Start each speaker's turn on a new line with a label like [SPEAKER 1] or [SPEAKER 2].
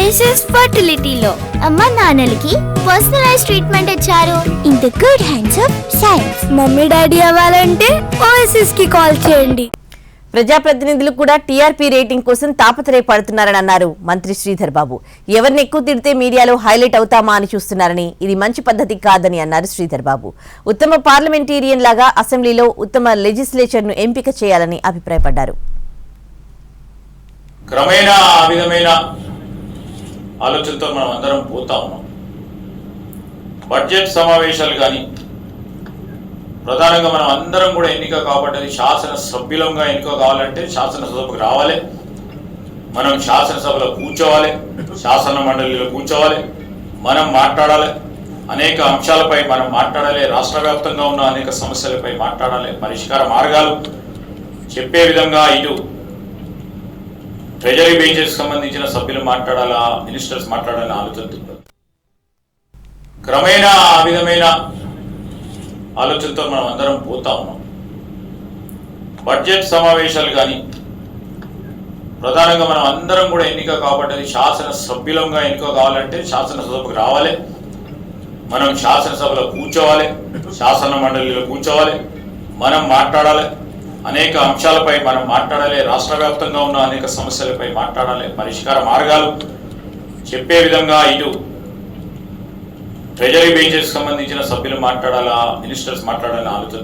[SPEAKER 1] OSS ఫర్టిలిటీలో అమ్మ నాన్నలకి personalise treatment ఇచ్చారు in the good hands of science. Mummy daddy అవ్వాలంటే OSS కి కాల్ చేయండి.
[SPEAKER 2] ప్రజాప్రతినిధులు కూడా టీఆర్పీ రేటింగ్ కోసం తాపత్రయపడుతున్నారని అన్నారు మంత్రి శ్రీధర్ బాబు. ఎవరిని ఎక్కువ తిడితే మీడియాలో హైలైట్ అవుతామా అని చూస్తున్నారని, ఇది మంచి పద్ధతి కాదని అన్నారు శ్రీధర్ బాబు. ఉత్తమ పార్లమెంటేరియన్ లాగా అసెంబ్లీలో ఉత్తమ లెజిస్లేచర్ ను ఎంపిక చేయాలని అభిప్రాయపడ్డారు.
[SPEAKER 3] క్రమేణా ఆ విధమైన ఆలోచనతో మనం అందరం పోతా ఉన్నాం. బడ్జెట్ సమావేశాలు కానీ ప్రధానంగా మనం అందరం కూడా ఎన్నిక కాబట్టి శాసనసభ్యులంగా ఎన్నిక కావాలంటే శాసనసభకు రావాలి, మనం శాసనసభలో కూర్చోవాలి, శాసన మండలిలో కూర్చోవాలి, మనం మాట్లాడాలి, అనేక అంశాలపై మనం మాట్లాడాలి, రాష్ట్ర వ్యాప్తంగా ఉన్న అనేక సమస్యలపై మాట్లాడాలి, పరిష్కార మార్గాలు చెప్పే విధంగా ఇటు ట్రెజరీ బెంచెస్ సంబంధించిన సభ్యులు మాట్లాడాలా, మినిస్టర్స్ మాట్లాడాలని ఆలోచన క్రమేణా ఆ విధమైన ఆలోచనతో మనం అందరం పోతా ఉన్నాం. బడ్జెట్ సమావేశాలు కానీ ప్రధానంగా మనం అందరం కూడా ఎన్నిక కాబట్టి శాసనసభ్యులంగా ఎన్నిక కావాలంటే శాసనసభకు రావాలి, మనం శాసనసభలో కూర్చోవాలి, శాసన మండలిలో కూర్చోవాలి, మనం మాట్లాడాలి, అనేక అంశాలపై మనం మాట్లాడాలి, రాష్ట్ర వ్యాప్తంగా ఉన్న అనేక సమస్యలపై మాట్లాడాలి, పరిష్కార మార్గాలు చెప్పే విధంగా ఇటు ట్రెజరీ బెంచెస్ సంబంధించిన సభ్యులు మాట్లాడాలా, మినిస్టర్స్ మాట్లాడాలని ఆలోచన